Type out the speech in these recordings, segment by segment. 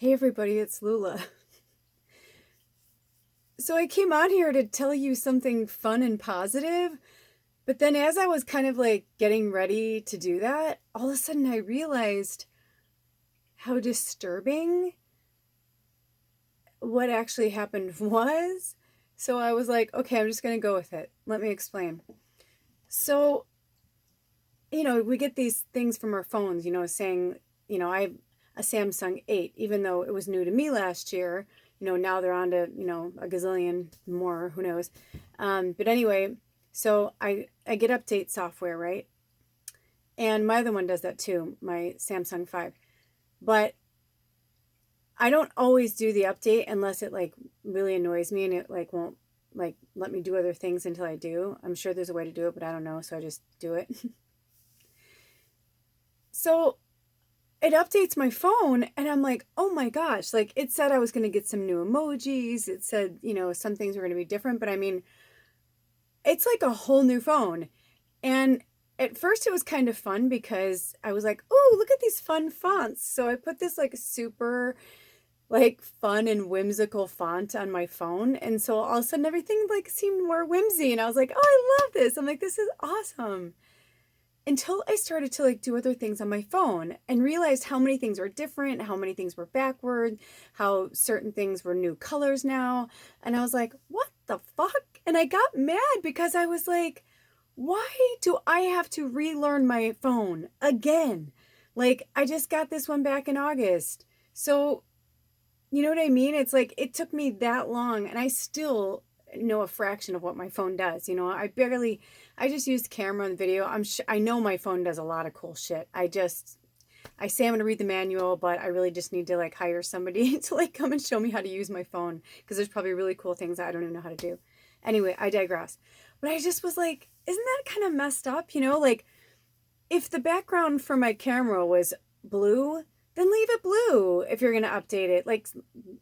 Hey everybody, it's Lula. So I came on here to tell you something fun and positive, but then as I was kind of like getting ready to do that, all of a sudden I realized how disturbing what actually happened was. So I was like, okay, I'm just going to go with it. Let me explain. So, we get these things from our phones, saying, I have a Samsung 8, even though it was new to me last year. Now they're on to, a gazillion more, who knows. But anyway, so I get update software, right? And my other one does that too, my Samsung 5. But I don't always do the update unless it like really annoys me and it like won't like let me do other things until I do. I'm sure there's a way to do it, but I don't know, so I just do it. So it updates my phone and I'm like, oh my gosh, like it said I was going to get some new emojis. It said, some things were going to be different, but I mean, it's like a whole new phone. And at first it was kind of fun because I was like, oh, look at these fun fonts. So I put this like super like fun and whimsical font on my phone. And so all of a sudden everything like seemed more whimsy. And I was like, oh, I love this. I'm like, this is awesome. Until I started to like do other things on my phone and realized how many things were different, how many things were backward, how certain things were new colors now. And I was like, what the fuck? And I got mad because I was like, why do I have to relearn my phone again? Like, I just got this one back in August. So, you know what I mean? It's like, it took me that long and I still know a fraction of what my phone does. I just use camera and video. I know my phone does a lot of cool shit. I say I'm going to read the manual, but I really just need to like hire somebody to like come and show me how to use my phone because there's probably really cool things that I don't even know how to do. Anyway, I digress. But I just was like, isn't that kind of messed up? Like if the background for my camera was blue, then leave it blue if you're going to update it. Like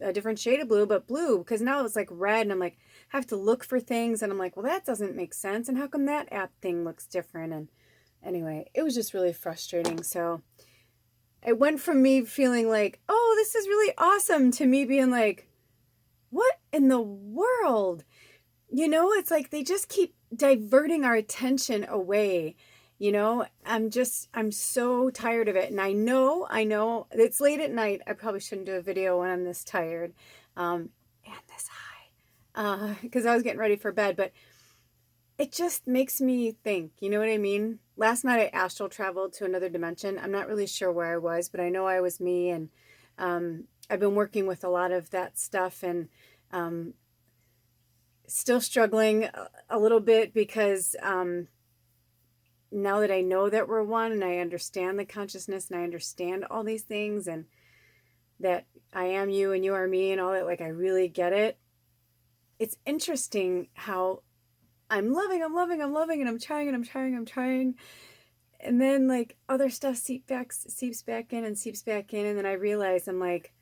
a different shade of blue, but blue, because now it's like red and I'm like, have to look for things. And I'm like, well, that doesn't make sense. And how come that app thing looks different? And anyway, it was just really frustrating. So it went from me feeling like, oh, this is really awesome to me being like, what in the world? It's like they just keep diverting our attention away. I'm so tired of it. And I know it's late at night. I probably shouldn't do a video when I'm this tired and this high because I was getting ready for bed. But it just makes me think, you know what I mean? Last night I astral traveled to another dimension. I'm not really sure where I was, but I know I was me. And I've been working with a lot of that stuff and still struggling a little bit because now that I know that we're one and I understand the consciousness and I understand all these things and that I am you and you are me and all that, like I really get it. It's interesting how I'm loving and I'm trying. And then like other stuff seeps back in. And then I realize I'm like,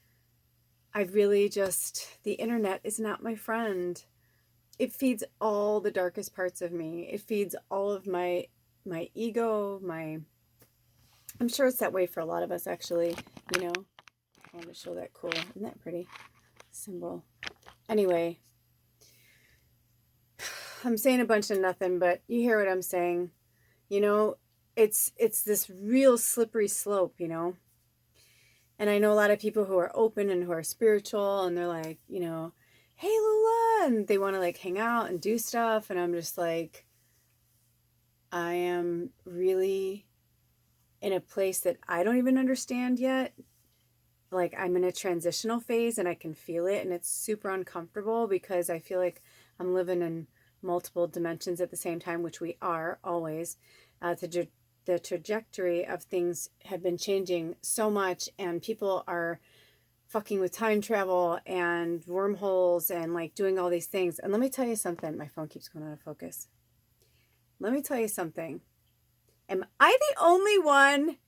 the internet is not my friend. It feeds all the darkest parts of me. It feeds all of my ego, I'm sure it's that way for a lot of us actually, I want to show that cool, isn't that pretty symbol? Anyway, I'm saying a bunch of nothing, but you hear what I'm saying. It's this real slippery slope, and I know a lot of people who are open and who are spiritual and they're like, hey Lula, and they want to like hang out and do stuff, and I'm just like, I am really in a place that I don't even understand yet. Like I'm in a transitional phase and I can feel it and it's super uncomfortable because I feel like I'm living in multiple dimensions at the same time, which we are always. The trajectory of things have been changing so much and people are fucking with time travel and wormholes and like doing all these things. And let me tell you something. My phone keeps going out of focus. Let me tell you something. Am I the only one?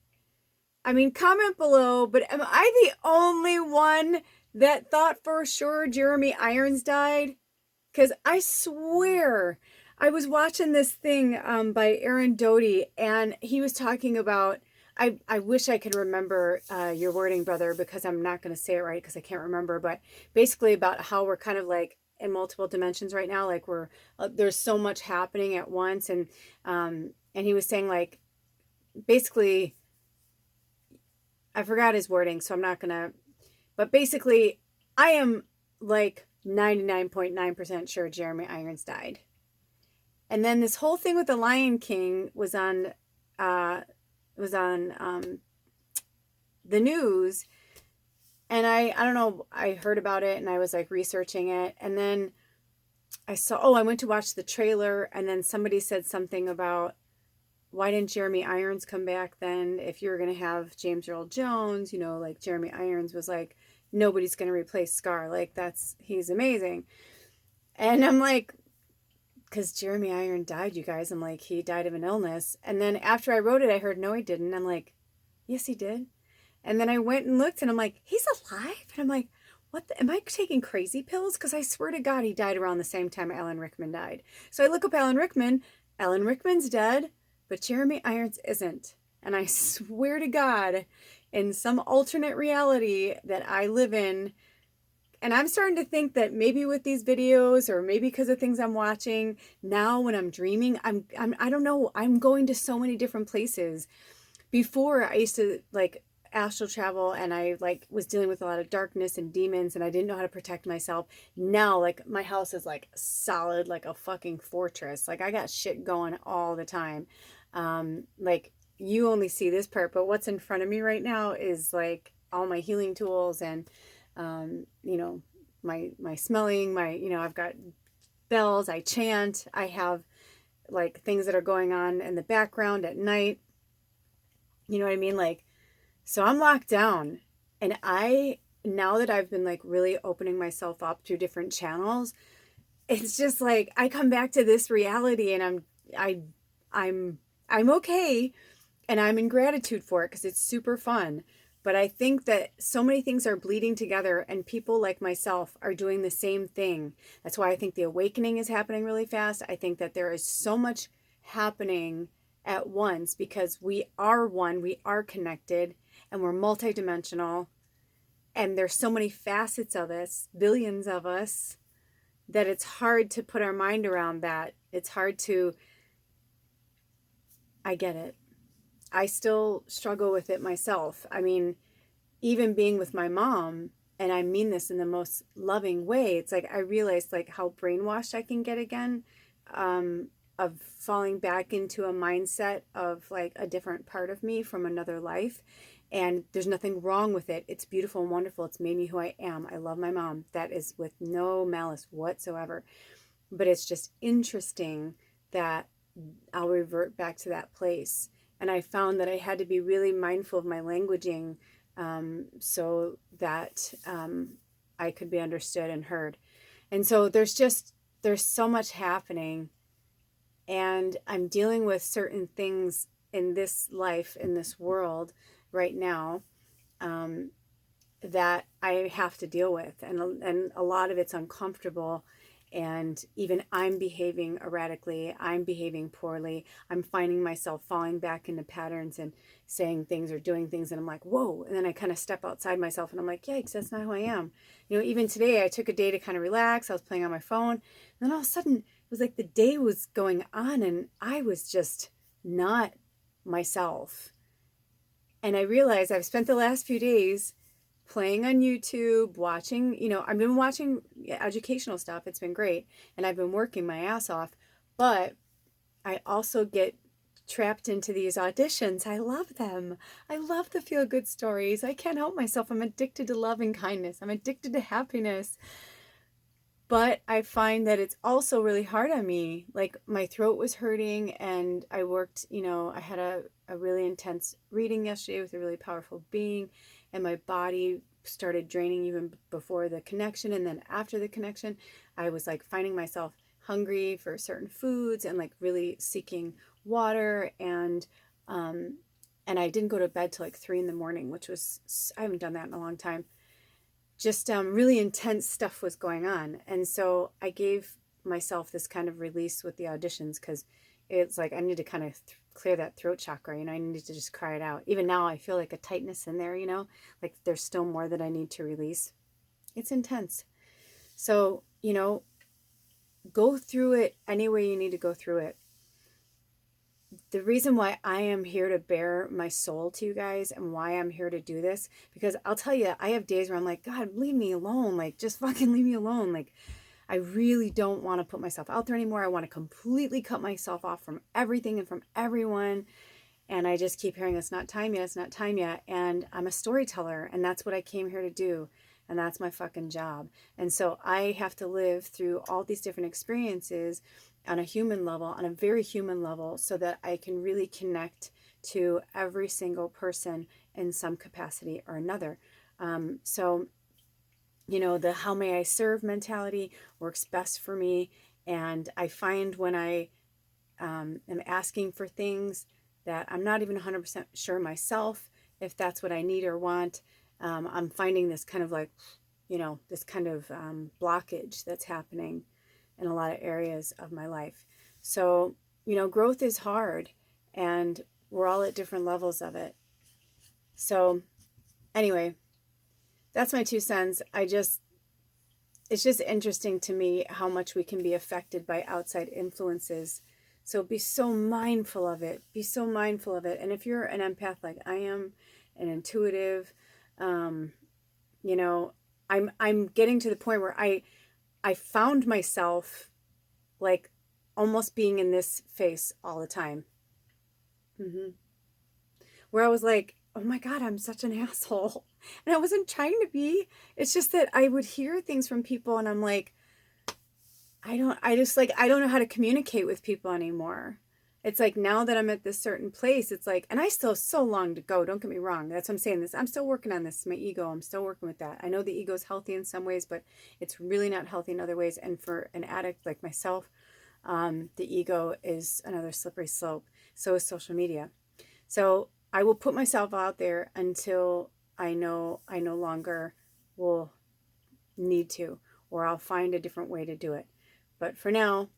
I mean, comment below, but am I the only one that thought for sure Jeremy Irons died? Because I swear I was watching this thing by Aaron Doty and he was talking about I wish I could remember your wording, brother, because I'm not going to say it right because I can't remember. But basically about how we're kind of like in multiple dimensions right now. Like we're there's so much happening at once, and he was saying like basically I forgot his wording, so I'm not gonna. But basically, I am like 99.9% sure Jeremy Irons died. And then this whole thing with the Lion King uh, was on the news, and I don't know, I heard about it and I was like researching it, and then I went to watch the trailer, and then somebody said something about why didn't Jeremy Irons come back then if you were going to have James Earl Jones, like Jeremy Irons was like, nobody's going to replace Scar, like he's amazing. And I'm like, because Jeremy Iron died, you guys. I'm like, he died of an illness. And then after I wrote it, I heard, no, he didn't. I'm like, yes, he did. And then I went and looked, and I'm like, he's alive? And I'm like, am I taking crazy pills? Because I swear to God, he died around the same time Alan Rickman died. So I look up Alan Rickman. Alan Rickman's dead, but Jeremy Irons isn't. And I swear to God, in some alternate reality that I live in, and I'm starting to think that maybe with these videos, or maybe because of things I'm watching now when I'm dreaming, I don't know, I'm going to so many different places. Before, I used to like astral travel, and I like was dealing with a lot of darkness and demons, and I didn't know how to protect myself. Now, like, my house is like solid, like a fucking fortress. Like, I got shit going all the time. Like, you only see this part, but what's in front of me right now is like all my healing tools, and my smelling, I've got bells, I chant, I have like things that are going on in the background at night. You know what I mean? Like, so I'm locked down, and now that I've been like really opening myself up through different channels, it's just like I come back to this reality, and I'm okay, and I'm in gratitude for it because it's super fun. But I think that so many things are bleeding together, and people like myself are doing the same thing. That's why I think the awakening is happening really fast. I think that there is so much happening at once because we are one, we are connected, and we're multidimensional. And there's so many facets of us, billions of us, that it's hard to put our mind around that. It's hard to, I get it. I still struggle with it myself. I mean, even being with my mom, and I mean this in the most loving way, it's like I realized like how brainwashed I can get again, of falling back into a mindset of like a different part of me from another life. And there's nothing wrong with it. It's beautiful and wonderful. It's made me who I am. I love my mom. That is with no malice whatsoever. But it's just interesting that I'll revert back to that place. And I found that I had to be really mindful of my languaging, so that I could be understood and heard. And so there's so much happening, and I'm dealing with certain things in this life, in this world right now, that I have to deal with. And a lot of it's uncomfortable. And even I'm behaving erratically. I'm behaving poorly. I'm finding myself falling back into patterns and saying things or doing things. And I'm like, whoa. And then I kind of step outside myself, and I'm like, yikes, that's not who I am. Even today I took a day to kind of relax. I was playing on my phone. And then all of a sudden it was like the day was going on, and I was just not myself. And I realized I've spent the last few days playing on YouTube, watching, I've been watching educational stuff. It's been great. And I've been working my ass off. But I also get trapped into these auditions. I love them. I love the feel good stories. I can't help myself. I'm addicted to love and kindness. I'm addicted to happiness. But I find that it's also really hard on me. Like, my throat was hurting, and I worked, I had a really intense reading yesterday with a really powerful being, and my body started draining even before the connection. And then after the connection, I was like finding myself hungry for certain foods and like really seeking water. And I didn't go to bed till like 3 a.m, which was, I haven't done that in a long time. Just really intense stuff was going on. And so I gave myself this kind of release with the auditions, because it's like I need to kind of clear that throat chakra. I need to just cry it out. Even now I feel like a tightness in there, like there's still more that I need to release. It's intense. So, go through it any way you need to go through it. The reason why I am here to bear my soul to you guys and why I'm here to do this, because I'll tell you, I have days where I'm like, God, leave me alone. Like, just fucking leave me alone. Like, I really don't want to put myself out there anymore. I want to completely cut myself off from everything and from everyone. And I just keep hearing, it's not time yet. It's not time yet. And I'm a storyteller, and that's what I came here to do. And that's my fucking job. And so I have to live through all these different experiences on a human level, on a very human level, so that I can really connect to every single person in some capacity or another. So the how may I serve mentality works best for me. And I find when I am asking for things that I'm not even 100% sure myself if that's what I need or want, I'm finding this kind of like, this kind of blockage that's happening in a lot of areas of my life. So, growth is hard, and we're all at different levels of it. So anyway, that's my 2 cents. It's just interesting to me how much we can be affected by outside influences. So be so mindful of it. Be so mindful of it. And if you're an empath like I am, an intuitive, I'm getting to the point where I found myself like almost being in this face all the time. Where I was like, oh my God, I'm such an asshole. And I wasn't trying to be. It's just that I would hear things from people and I'm like, I don't know how to communicate with people anymore. It's like now that I'm at this certain place, it's like, and I still have so long to go. Don't get me wrong. That's what I'm saying. I'm still working on this. My ego, I'm still working with that. I know the ego is healthy in some ways, but it's really not healthy in other ways. And for an addict like myself, the ego is another slippery slope. So is social media. So I will put myself out there until I know I no longer will need to, or I'll find a different way to do it. But for now,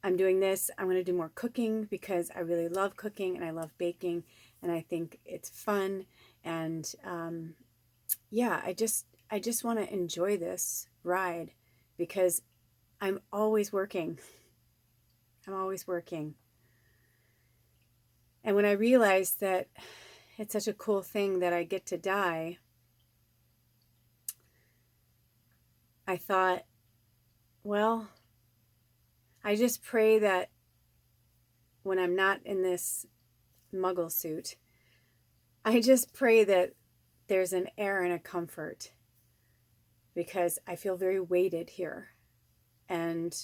I'm doing this. I'm going to do more cooking because I really love cooking and I love baking and I think it's fun. And I just want to enjoy this ride because I'm always working. I'm always working. And when I realized that it's such a cool thing that I get to die, I thought, well, I just pray that when I'm not in this muggle suit, I just pray that there's an air and a comfort because I feel very weighted here. And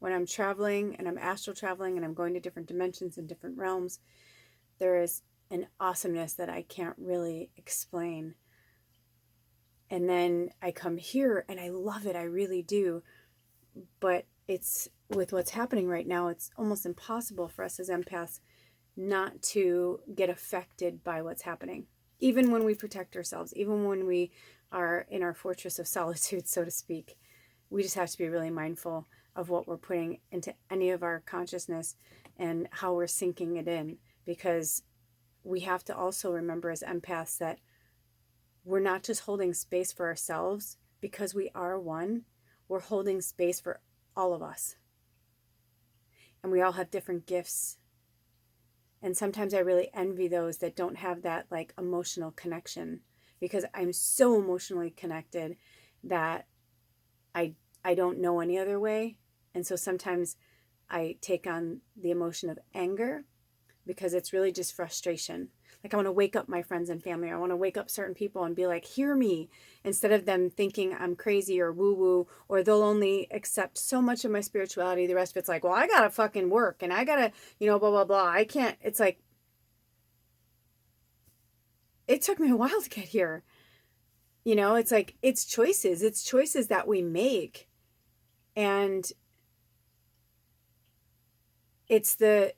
when I'm traveling and I'm astral traveling and I'm going to different dimensions and different realms, there is an awesomeness that I can't really explain. And then I come here and I love it. I really do. But it's with what's happening right now, it's almost impossible for us as empaths not to get affected by what's happening. Even when we protect ourselves, even when we are in our fortress of solitude, so to speak, we just have to be really mindful of what we're putting into any of our consciousness and how we're sinking it in. Because we have to also remember as empaths that we're not just holding space for ourselves because we are one. We're holding space for all of us. And we all have different gifts. And sometimes I really envy those that don't have that like emotional connection because I'm so emotionally connected that I don't know any other way. And so sometimes I take on the emotion of anger because it's really just frustration. Like I want to wake up my friends and family. I want to wake up certain people and be like, hear me, instead of them thinking I'm crazy or woo-woo, or they'll only accept so much of my spirituality. The rest of it's like, well, I got to fucking work and I got to, blah, blah, blah. I can't. It's like, it took me a while to get here. It's like, it's choices. It's choices that we make. And it's the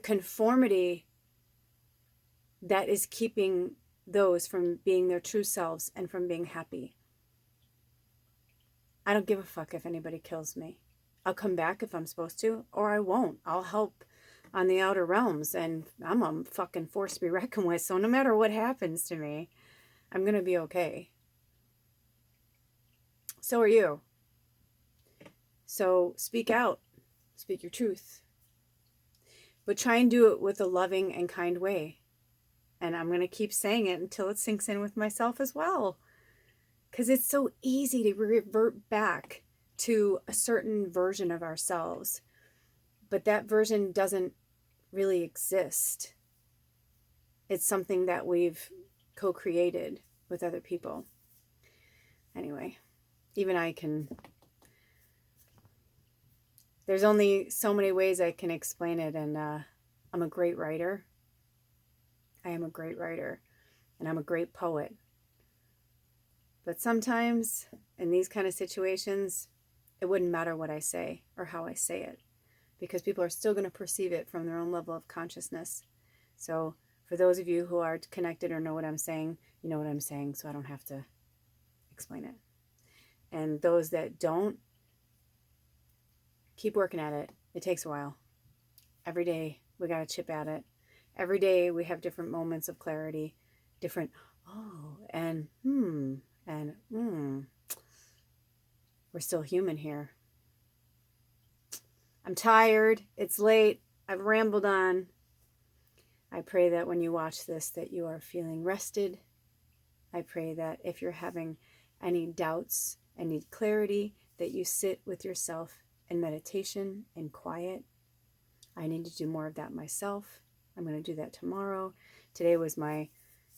conformity that is keeping those from being their true selves and from being happy. I don't give a fuck if anybody kills me. I'll come back if I'm supposed to, or I won't. I'll help on the outer realms, and I'm a fucking force to be reckoned with. So no matter what happens to me, I'm going to be okay. So are you. So speak out, speak your truth, but try and do it with a loving and kind way. And I'm going to keep saying it until it sinks in with myself as well. Because it's so easy to revert back to a certain version of ourselves. But that version doesn't really exist. It's something that we've co-created with other people. Anyway, even I can... There's only so many ways I can explain it, and I'm a great writer. I am a great writer, and I'm a great poet. But sometimes, in these kind of situations, it wouldn't matter what I say or how I say it, because people are still going to perceive it from their own level of consciousness. So for those of you who are connected or know what I'm saying, you know what I'm saying, so I don't have to explain it. And those that don't, keep working at it. It takes a while. Every day we got to chip at it. Every day we have different moments of clarity, different and we're still human here. I'm tired. It's late. I've rambled on. I pray that when you watch this that you are feeling rested. I pray that if you're having any doubts and need clarity, that you sit with yourself in meditation and quiet. I need to do more of that myself. I'm going to do that tomorrow. Today was my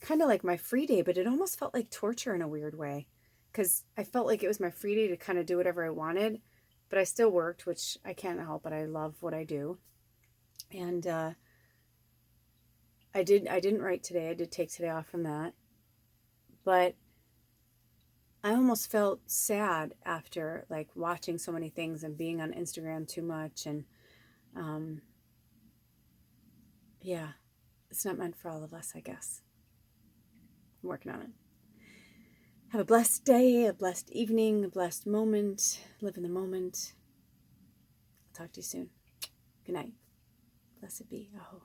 kind of like my free day, but it almost felt like torture in a weird way, because I felt like it was my free day to kind of do whatever I wanted, but I still worked, which I can't help, but I love what I do. And I didn't write today. I did take today off from that, but I almost felt sad after like watching so many things and being on Instagram too much. And yeah, it's not meant for all of us, I guess. I'm working on it. Have a blessed day, a blessed evening, a blessed moment. Live in the moment. I'll talk to you soon. Good night. Blessed be. Aho.